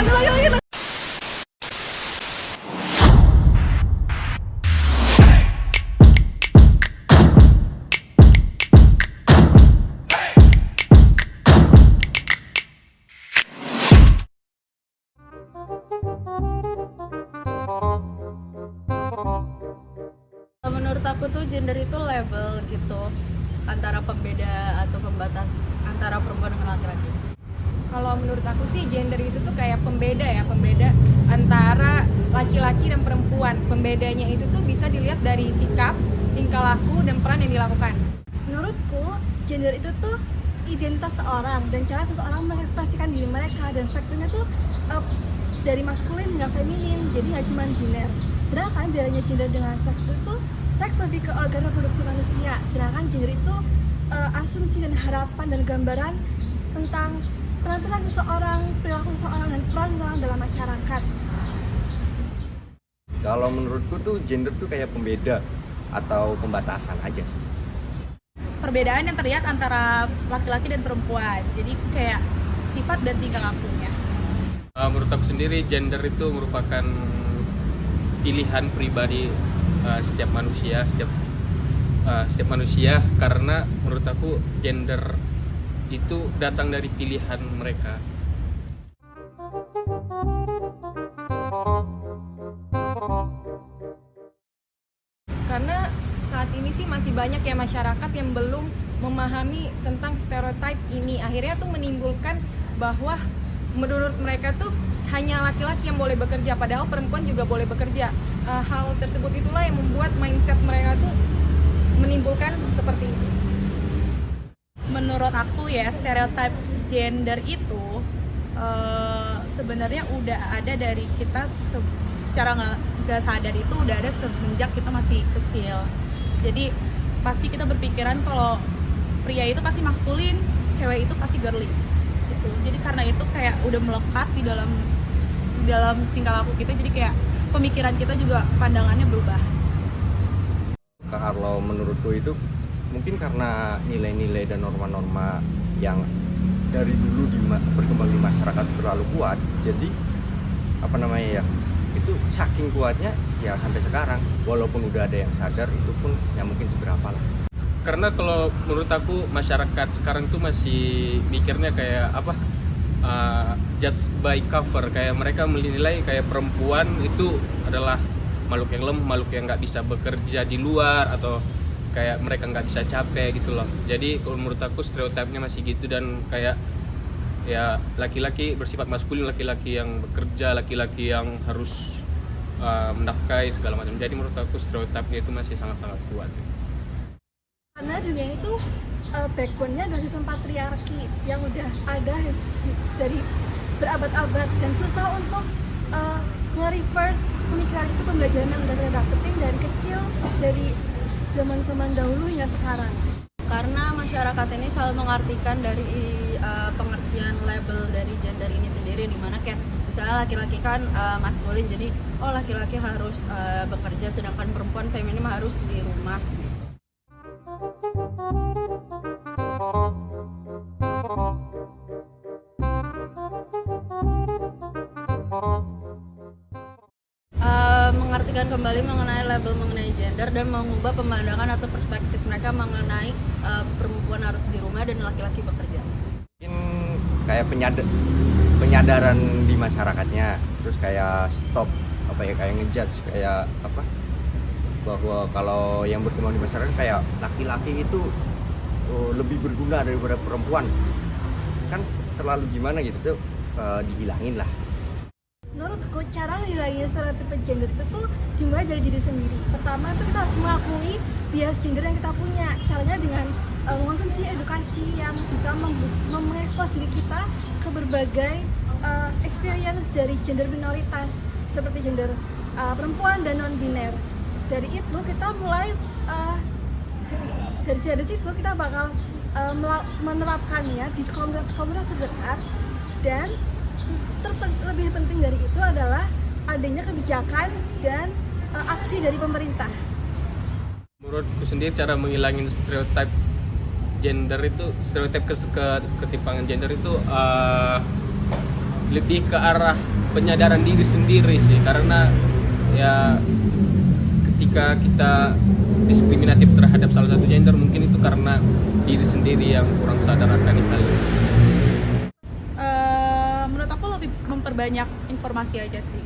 lagi. Menurut aku tuh gender itu label gitu, antara pembeda atau pembatas antara perempuan dengan laki-laki. Kalau menurut aku sih gender itu tuh kayak pembeda antara laki-laki dan perempuan. Pembedanya itu tuh bisa dilihat dari sikap, tingkah laku, dan peran yang dilakukan. Menurutku, gender itu tuh identitas seorang dan cara seseorang mengekspresikan diri mereka, dan spektrumnya tuh dari maskulin hingga feminin, jadi nggak cuma biner. Sedangkan bedanya gender dengan seks itu, seks lebih ke organ reproduksi manusia, sedangkan gender itu asumsi dan harapan dan gambaran tentang peran-peran seseorang, perilaku seseorang, dan peran seseorang dalam masyarakat. Kalau menurutku tuh gender tuh kayak pembeda atau pembatasan aja sih. Perbedaan yang terlihat antara laki-laki dan perempuan, jadi kayak sifat dan tingkah lakunya. Menurut aku sendiri gender itu merupakan pilihan pribadi setiap manusia karena menurut aku gender itu datang dari pilihan mereka. Karena saat ini sih masih banyak ya masyarakat yang belum memahami tentang stereotip ini, akhirnya tuh menimbulkan bahwa menurut mereka tuh hanya laki-laki yang boleh bekerja, padahal perempuan juga boleh bekerja. Hal tersebut itulah yang membuat mindset mereka tuh menimbulkan seperti itu. Menurut aku ya, stereotip gender itu sebenarnya udah ada dari kita secara nggak sadar, itu udah ada semenjak kita masih kecil. Jadi pasti kita berpikiran kalau pria itu pasti maskulin, cewek itu pasti girly gitu. Jadi karena itu kayak udah melekat di dalam tingkah laku kita, jadi kayak pemikiran kita juga pandangannya berubah. Kalau menurutku itu mungkin karena nilai-nilai dan norma-norma yang dari dulu berkembang di masyarakat terlalu kuat, jadi itu saking kuatnya ya sampai sekarang, walaupun udah ada yang sadar, itu pun ya mungkin seberapa lah. Karena kalau menurut aku masyarakat sekarang tuh masih mikirnya kayak judge by cover, kayak mereka menilai kayak perempuan itu adalah makhluk yang lemah, makhluk yang nggak bisa bekerja di luar, atau kayak mereka nggak bisa capek gitu loh. Jadi kalau menurut aku stereotipnya masih gitu, dan kayak ya laki-laki bersifat maskulin, laki-laki yang bekerja, laki-laki yang harus menafkahi segala macam. Jadi menurut aku stereotipnya itu masih sangat-sangat kuat gitu. Karena dunia itu backbone-nya adalah sistem patriarki yang udah ada dari berabad-abad, dan susah untuk nge-reverse pemikiran itu, pembelajaran yang udah kita dapetin dari kecil, dari zaman-zaman dahulu hingga sekarang. Karena masyarakat ini selalu mengartikan dari pengertian label dari gender ini sendiri, dimana kayak misalnya laki-laki kan maskulin, jadi laki-laki harus bekerja, sedangkan perempuan feminim harus di rumah. Mengartikan kembali mengenai label mengenai gender dan mengubah pemandangan atau perspektif mereka mengenai perempuan harus di rumah dan laki-laki bekerja. Mungkin kayak penyadaran di masyarakatnya, terus kayak stop kayak ngejudge bahwa kalau yang berkembang di masyarakat kayak laki-laki itu lebih berguna daripada perempuan, kan terlalu gimana gitu tuh, dihilangin lah. Menurutku cara ngilangin stereotip gender itu tuh dimulai dari diri sendiri. Pertama tuh kita harus mengakui bias gender yang kita punya. Caranya dengan mengonsumsi edukasi yang bisa mengekspos diri kita ke berbagai experience dari gender minoritas seperti gender perempuan dan non-biner. Dari itu kita mulai dari situ kita bakal menerapkannya di komunitas terdekat, dan lebih penting dari itu adalah adanya kebijakan dan aksi dari pemerintah. Menurutku sendiri cara menghilangin stereotip gender itu, stereotip ketimpangan gender itu lebih ke arah penyadaran diri sendiri sih, karena ya ketika kita diskriminatif terhadap salah satu gender mungkin itu karena diri sendiri yang kurang sadar akan hal itu. Menurut aku lebih memperbanyak informasi aja sih,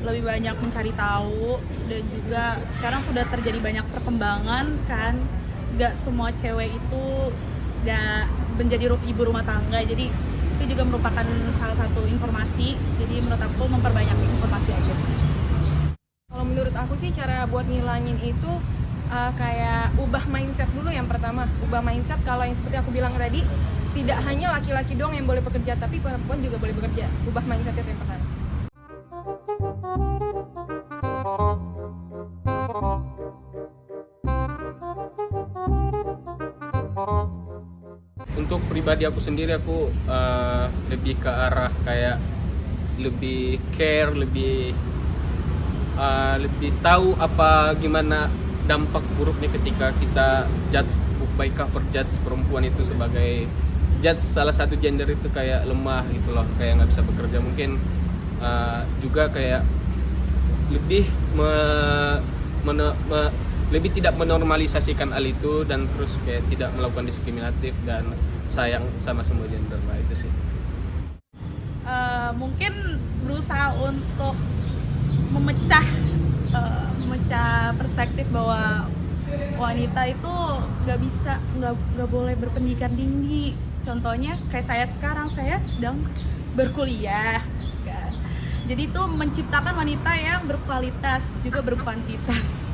lebih banyak mencari tahu, dan juga sekarang sudah terjadi banyak perkembangan kan, nggak semua cewek itu nggak menjadi ibu rumah tangga, jadi itu juga merupakan salah satu informasi. Jadi menurut aku memperbanyak informasi aja sih. Kalau menurut aku sih cara buat ngilangin itu kayak ubah mindset dulu. Yang pertama, ubah mindset kalau yang seperti aku bilang tadi, tidak hanya laki-laki doang yang boleh bekerja, tapi perempuan juga boleh bekerja. Ubah mindset itu yang pertama. Untuk pribadi aku sendiri, aku lebih ke arah kayak lebih care, lebih tahu apa gimana dampak buruknya ketika kita judge book by cover, judge perempuan itu sebagai judge salah satu gender itu kayak lemah gitu loh, kayak nggak bisa bekerja. Mungkin juga kayak lebih lebih tidak menormalisasikan hal itu, dan terus kayak tidak melakukan diskriminatif dan sayang sama semua gender. Nah itu sih. Mungkin berusaha untuk memecah perspektif bahwa wanita itu nggak boleh berpendidikan tinggi. Contohnya kayak saya sekarang, saya sedang berkuliah kan. Jadi itu menciptakan wanita yang berkualitas juga berkuantitas,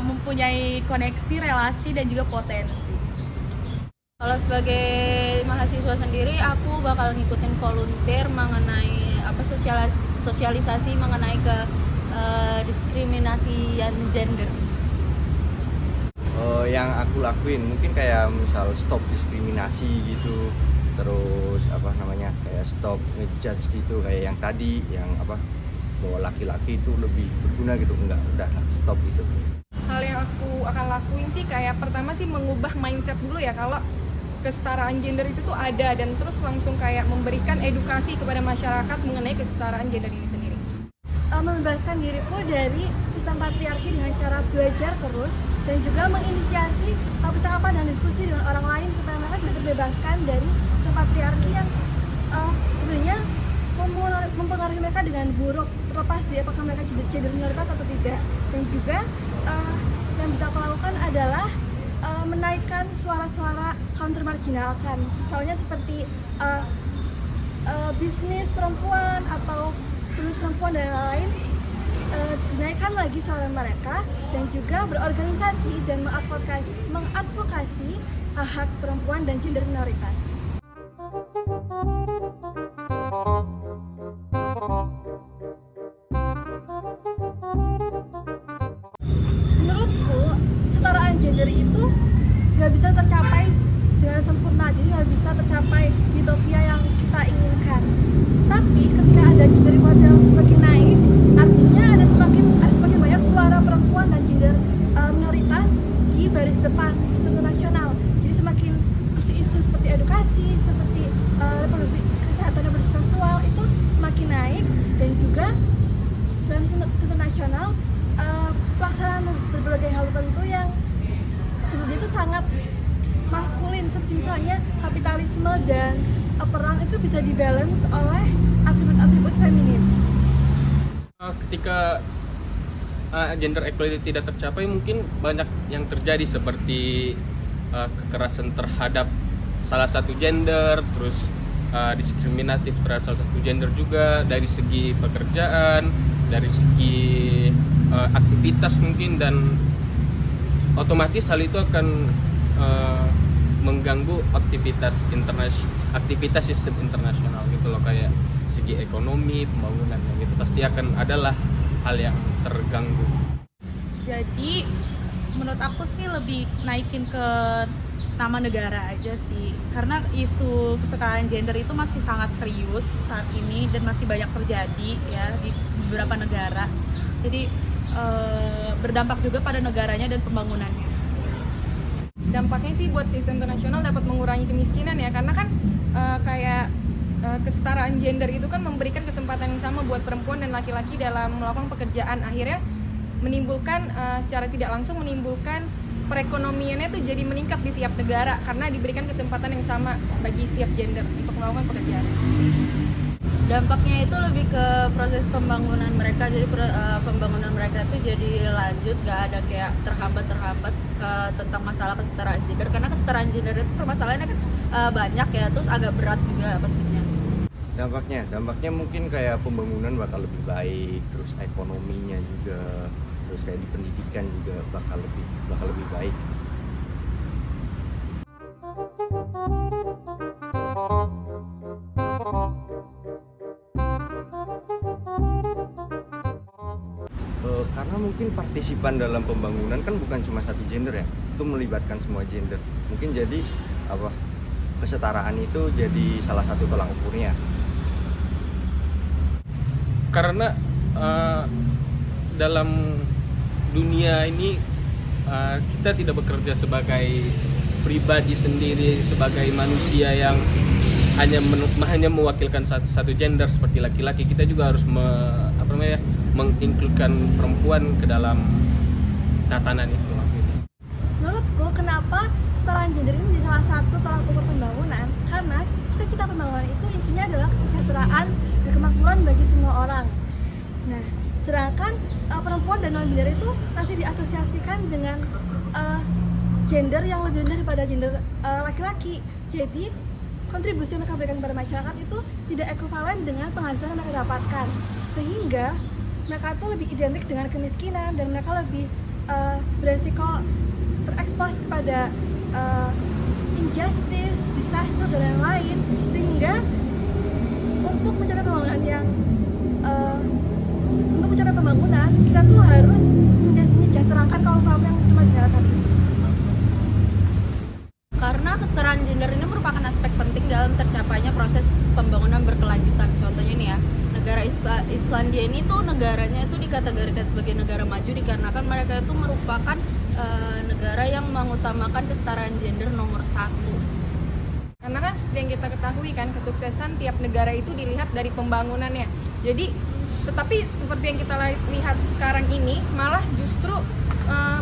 mempunyai koneksi, relasi, dan juga potensi. Kalau sebagai mahasiswa sendiri, aku bakal ngikutin volunteer mengenai sosialisasi mengenai ke diskriminasi gender. Yang aku lakuin mungkin kayak misal stop diskriminasi gitu, terus kayak stop ngejudge gitu, kayak yang tadi yang bahwa laki-laki itu lebih berguna gitu, enggak, udah stop gitu. Hal yang aku akan lakuin sih kayak pertama sih mengubah mindset dulu ya, kalau kesetaraan gender itu tuh ada, dan terus langsung kayak memberikan edukasi kepada masyarakat mengenai kesetaraan gender ini sendiri. Membebaskan diriku dari sistem patriarki dengan cara belajar terus, dan juga menginisiasi percakapan dan diskusi dengan orang lain supaya mereka juga terbebaskan dari sistem patriarki yang sebenarnya mempengaruhi mereka dengan buruk, terlepas dari apakah mereka gender minoritas atau tidak. Dan juga yang bisa aku lakukan adalah menaikkan suara-suara kaum termarginalkan, misalnya seperti bisnis perempuan atau tulis perempuan dan lain-lain. Dinaikkan lagi suara mereka, dan juga berorganisasi dan mengadvokasi hak perempuan dan gender minoritas. Menurutku, kesetaraan gender itu nggak bisa tercapai dengan sempurna, jadi nggak bisa tercapai utopia yang kita inginkan. Tapi ketika ada gender equality yang semakin naik, artinya ada semakin banyak suara perempuan dan gender minoritas di baris depan sistem nasional. Jadi semakin isu-isu seperti edukasi, seperti reproduksi, kesehatan reproduksi seksual itu semakin naik, dan juga dalam sistem nasional pelaksanaan berbagai hal tertentu yang sebelumnya itu sangat maskulin, seperti misalnya kapitalisme dan perang, itu bisa dibalance oleh atribut-atribut feminin. Ketika gender equality tidak tercapai, mungkin banyak yang terjadi seperti kekerasan terhadap salah satu gender, terus diskriminatif terhadap salah satu gender juga dari segi pekerjaan, dari segi aktivitas mungkin, dan otomatis hal itu akan mengganggu aktivitas sistem internasional gitu loh, kayak segi ekonomi, pembangunan gitu, pasti akan adalah hal yang terganggu. Jadi menurut aku sih lebih naikin ke nama negara aja sih, karena isu kesetaraan gender itu masih sangat serius saat ini dan masih banyak terjadi ya di beberapa negara. Jadi berdampak juga pada negaranya dan pembangunannya. Dampaknya sih buat sistem internasional dapat mengurangi kemiskinan ya, karena kan kesetaraan gender itu kan memberikan kesempatan yang sama buat perempuan dan laki-laki dalam melakukan pekerjaan. Akhirnya menimbulkan secara tidak langsung menimbulkan perekonomiannya tuh jadi meningkat di tiap negara karena diberikan kesempatan yang sama bagi setiap gender untuk melakukan pekerjaan. Dampaknya itu lebih ke proses pembangunan mereka, jadi pembangunan mereka itu jadi lanjut, gak ada kayak terhambat tentang masalah kesetaraan gender, karena kesetaraan gender itu permasalahannya kan banyak ya, terus agak berat juga pastinya. Dampaknya mungkin kayak pembangunan bakal lebih baik, terus ekonominya juga, terus kayak di pendidikan juga bakal lebih baik. Karena mungkin partisipan dalam pembangunan kan bukan cuma satu gender ya, itu melibatkan semua gender. Mungkin jadi kesetaraan itu jadi salah satu tolak ukurnya. Karena dalam dunia ini kita tidak bekerja sebagai pribadi sendiri, sebagai manusia yang hanya mewakilkan satu gender seperti laki-laki. Kita juga harus menginkludkan perempuan ke dalam tatanan itu. Menurutku kenapa kesetaraan gender ini menjadi salah satu tolak ukur pembangunan, karena cita-cita pembangunan itu intinya adalah kesejahteraan dan kemakmuran bagi semua orang. Nah, sedangkan perempuan dan non-biner itu masih diasosiasikan dengan gender yang lebih rendah daripada gender laki-laki. Jadi kontribusi yang mereka berikan kepada masyarakat itu tidak ekivalen dengan penghasilan yang mereka dapatkan, sehingga mereka itu lebih identik dengan kemiskinan dan mereka lebih beresiko terekspos kepada injustice, disaster dan lain-lain. Sehingga untuk mencapai pembangunan kita tuh harus menyejahterakan kaum-kaum yang dimarginalkan. Karena kesetaraan gender ini merupakan aspek penting dalam tercapainya proses pembangunan berkelanjutan. Contohnya nih ya, negara Islandia ini tuh negaranya itu dikategorikan sebagai negara maju dikarenakan mereka itu merupakan negara yang mengutamakan kesetaraan gender nomor 1. Karena kan seperti yang kita ketahui kan, kesuksesan tiap negara itu dilihat dari pembangunannya. Jadi, tetapi seperti yang kita lihat sekarang ini, malah justru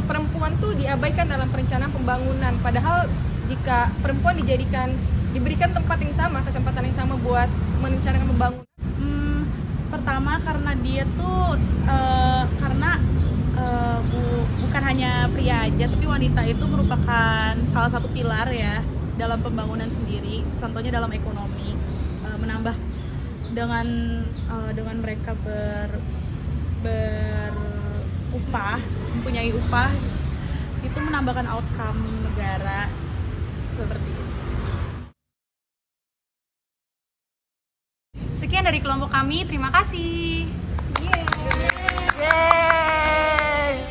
perempuan tuh diabaikan dalam perencanaan pembangunan. Padahal jika perempuan diberikan tempat yang sama, kesempatan yang sama buat merencanakan pembangunan. Pertama karena dia tuh bukan hanya pria aja, tapi wanita itu merupakan salah satu pilar ya dalam pembangunan sendiri. Contohnya dalam ekonomi, menambah dengan mereka berupah, mempunyai upah, itu menambahkan outcome negara seperti itu. Sekian dari kelompok kami, terima kasih. Yeay.